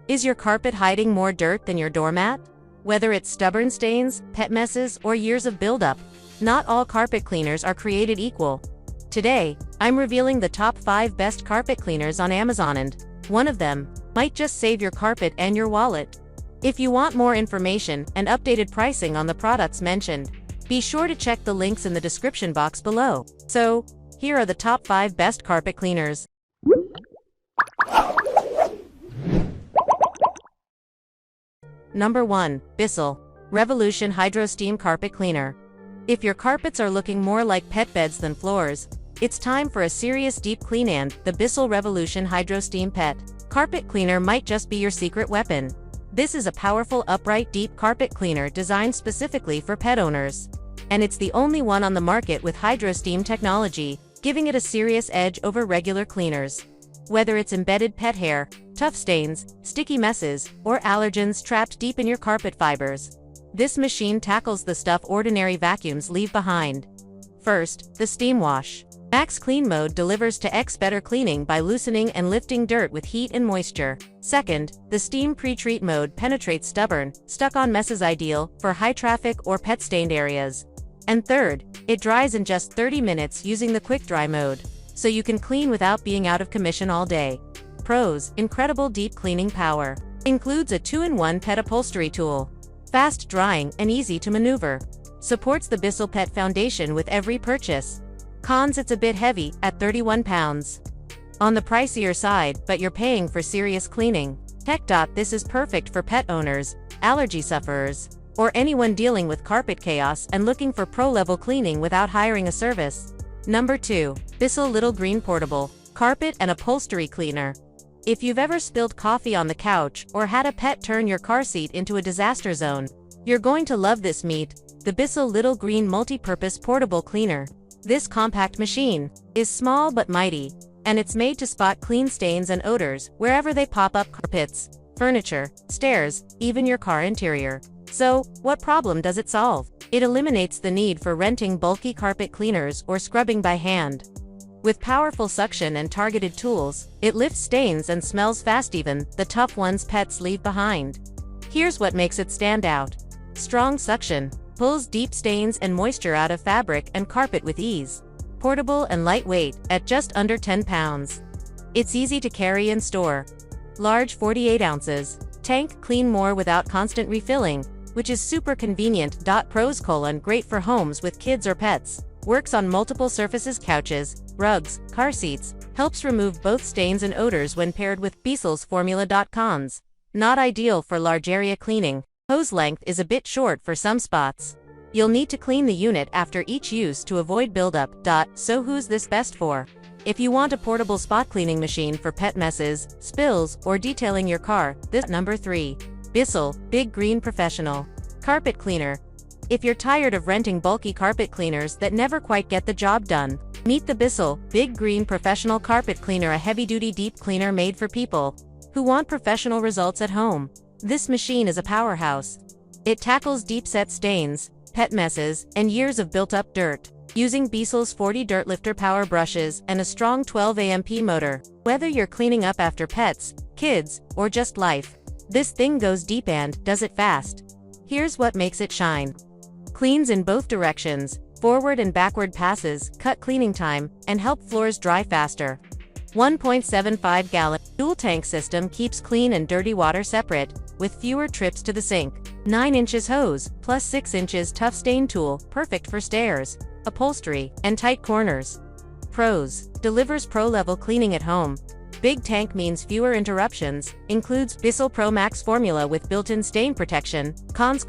Is your carpet hiding more dirt than your doormat? Whether it's stubborn stains, pet messes, or years of buildup, not all carpet cleaners are created equal. Today, I'm revealing the top 5 best carpet cleaners on Amazon, and one of them might just save your carpet and your wallet. If you want more information and updated pricing on the products mentioned, be sure to check the links in the description box below. So, here are the top 5 best carpet cleaners. Number 1. Bissell Revolution HydroSteam Carpet Cleaner. If your carpets are looking more like pet beds than floors, it's time for a serious deep clean, and the Bissell Revolution HydroSteam Pet Carpet Cleaner might just be your secret weapon. This is a powerful upright deep carpet cleaner designed specifically for pet owners. And it's the only one on the market with HydroSteam technology, giving it a serious edge over regular cleaners. Whether it's embedded pet hair, tough stains, sticky messes, or allergens trapped deep in your carpet fibers, this machine tackles the stuff ordinary vacuums leave behind. First, the steam wash. Max Clean Mode delivers 2x better cleaning by loosening and lifting dirt with heat and moisture. Second, the steam pre-treat mode penetrates stubborn, stuck-on messes, ideal for high-traffic or pet-stained areas. And third, it dries in just 30 minutes using the quick dry mode, so you can clean without being out of commission all day. Pros: incredible deep cleaning power. Includes a 2-in-1 pet upholstery tool. Fast drying and easy to maneuver. Supports the Bissell Pet Foundation with every purchase. Cons: it's a bit heavy, at 31 pounds. On the pricier side, but you're paying for serious cleaning. Tech. This is perfect for pet owners, allergy sufferers, or anyone dealing with carpet chaos and looking for pro-level cleaning without hiring a service. Number 2. Bissell Little Green Portable Carpet and Upholstery Cleaner. If you've ever spilled coffee on the couch or had a pet turn your car seat into a disaster zone, you're going to love this the Bissell Little Green Multi-Purpose Portable Cleaner. This compact machine is small but mighty, and it's made to spot clean stains and odors wherever they pop up: carpets, furniture, stairs, even your car interior. So, what problem does it solve? It eliminates the need for renting bulky carpet cleaners or scrubbing by hand. With powerful suction and targeted tools, it lifts stains and smells fast, even the tough ones pets leave behind. Here's what makes it stand out. Strong suction pulls deep stains and moisture out of fabric and carpet with ease. Portable and lightweight, at just under 10 pounds. It's easy to carry and store. Large 48 ounces. Tank: clean more without constant refilling, which is super convenient. Pros: great for homes with kids or pets. Works on multiple surfaces: couches, rugs, car seats. Helps remove both stains and odors when paired with Bissell's formula. Cons: not ideal for large area cleaning. Hose length is a bit short for some spots. You'll need to clean the unit after each use to avoid buildup. So who's this best for? If you want a portable spot cleaning machine for pet messes, spills, or detailing your car, this. Number 3. Bissell Big Green Professional Carpet Cleaner. If you're tired of renting bulky carpet cleaners that never quite get the job done, meet the Bissell Big Green Professional Carpet Cleaner, a heavy-duty deep cleaner made for people who want professional results at home. This machine is a powerhouse. It tackles deep-set stains, pet messes, and years of built-up dirt, using Bissell's 40 dirt lifter power brushes and a strong 12 amp motor. Whether you're cleaning up after pets, kids, or just life, this thing goes deep and does it fast. Here's what makes it shine. Cleans in both directions, forward and backward passes, cut cleaning time, and help floors dry faster. 1.75 gallon dual tank system keeps clean and dirty water separate, with fewer trips to the sink. 9 inches hose, plus 6 inches tough stain tool, perfect for stairs, upholstery, and tight corners. Pros: delivers pro-level cleaning at home. Big tank means fewer interruptions. Includes Bissell Pro Max formula with built-in stain protection. Cons: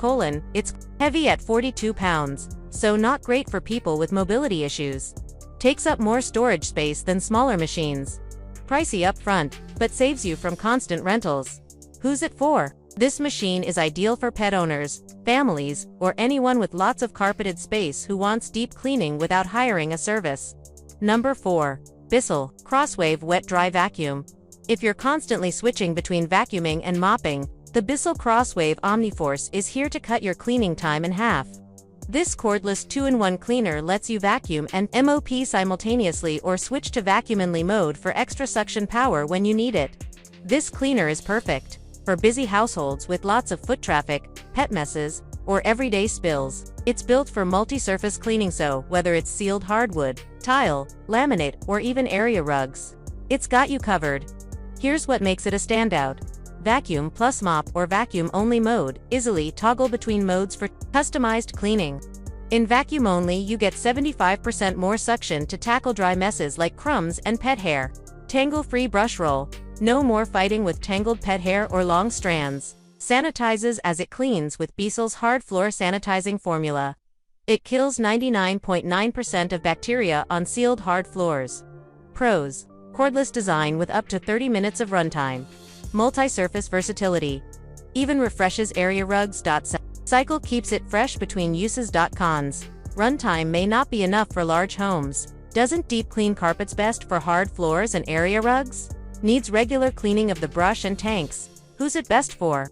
it's heavy at 42 pounds, so not great for people with mobility issues. Takes up more storage space than smaller machines. Pricey up front, but saves you from constant rentals. Who's it for? This machine is ideal for pet owners, families, or anyone with lots of carpeted space who wants deep cleaning without hiring a service. Number 4. Bissell CrossWave Wet Dry Vacuum. If you're constantly switching between vacuuming and mopping, the Bissell CrossWave OmniForce is here to cut your cleaning time in half. This cordless 2-in-1 cleaner lets you vacuum and mop simultaneously, or switch to vacuum only mode for extra suction power when you need it. This cleaner is perfect for busy households with lots of foot traffic, pet messes, or everyday spills. It's built for multi-surface cleaning, so whether it's sealed hardwood, tile, laminate, or even area rugs, it's got you covered. Here's what makes it a standout. Vacuum plus mop or vacuum only mode, easily toggle between modes for customized cleaning. In vacuum only, you get 75% more suction to tackle dry messes like crumbs and pet hair. Tangle-free brush roll. No more fighting with tangled pet hair or long strands. Sanitizes as it cleans with Bissell's hard floor sanitizing formula. It kills 99.9% of bacteria on sealed hard floors. Pros: cordless design with up to 30 minutes of runtime. Multi-surface versatility. Even refreshes area rugs. Cycle keeps it fresh between uses. Cons: runtime may not be enough for large homes. Doesn't deep clean carpets best for hard floors and area rugs? Needs regular cleaning of the brush and tanks. Who's it best for?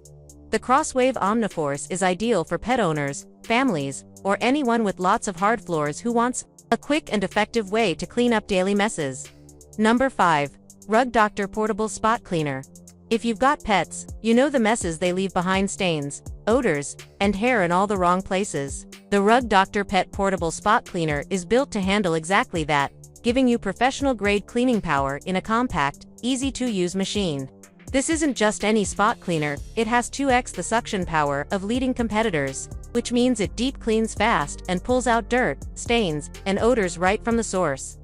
The CrossWave Omniforce is ideal for pet owners, families, or anyone with lots of hard floors who wants a quick and effective way to clean up daily messes. Number 5. Rug Doctor Portable Spot Cleaner. If you've got pets, you know the messes they leave behind: stains, odors, and hair in all the wrong places. The Rug Doctor Pet Portable Spot Cleaner is built to handle exactly that, giving you professional-grade cleaning power in a compact, easy-to-use machine. This isn't just any spot cleaner, it has 2x the suction power of leading competitors, which means it deep cleans fast and pulls out dirt, stains, and odors right from the source.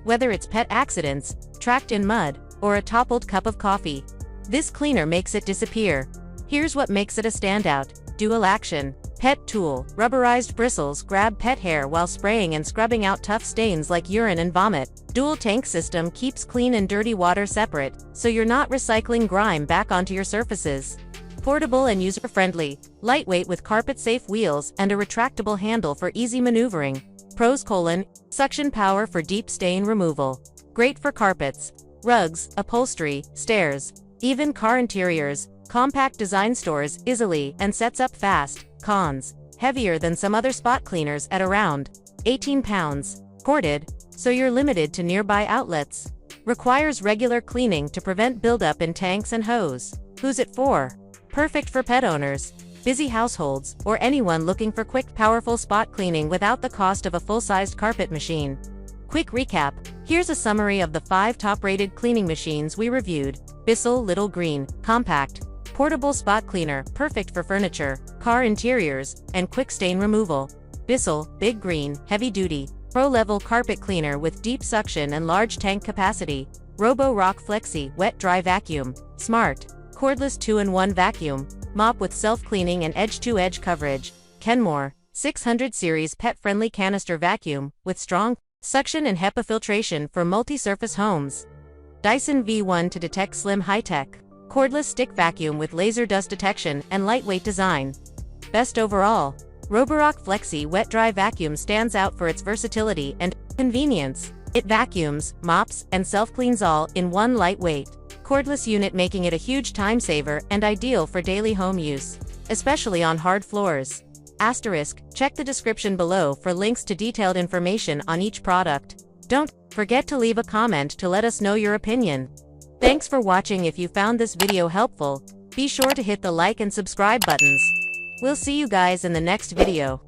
Whether it's pet accidents, tracked in mud, or a toppled cup of coffee, this cleaner makes it disappear. Here's what makes it a standout: dual action. Pet tool. Rubberized bristles grab pet hair while spraying and scrubbing out tough stains like urine and vomit. Dual tank system keeps clean and dirty water separate, so you're not recycling grime back onto your surfaces. Portable and user-friendly. Lightweight with carpet-safe wheels and a retractable handle for easy maneuvering. Pros: suction power for deep stain removal. Great for carpets, rugs, upholstery, stairs, even car interiors. Compact design, stores easily and sets up fast. Cons: heavier than some other spot cleaners at around 18 pounds. Corded, so you're limited to nearby outlets. Requires regular cleaning to prevent buildup in tanks and hose. Who's it for? Perfect for pet owners, busy households, or anyone looking for quick, powerful spot cleaning without the cost of a full-sized carpet machine. Quick recap. Here's a summary of the 5 top-rated cleaning machines we reviewed. Bissell Little Green, compact, portable spot cleaner, perfect for furniture, car interiors, and quick stain removal. Bissell Big Green, heavy-duty, pro-level carpet cleaner with deep suction and large tank capacity. Robo-Rock Flexi, wet-dry vacuum. Smart, cordless 2-in-1 vacuum, mop with self-cleaning and edge-to-edge coverage. Kenmore 600 series pet-friendly canister vacuum with strong suction and HEPA filtration for multi-surface homes. Dyson V1 to detect slim high-tech, cordless stick vacuum with laser dust detection and lightweight design. Best overall, Roborock Flexi wet-dry vacuum stands out for its versatility and convenience. It vacuums, mops, and self-cleans all in one lightweight, cordless unit, making it a huge time saver and ideal for daily home use, especially on hard floors. Check the description below for links to detailed information on each product. Don't forget to leave a comment to let us know your opinion. Thanks for watching. If you found this video helpful, be sure to hit the like and subscribe buttons. We'll see you guys in the next video.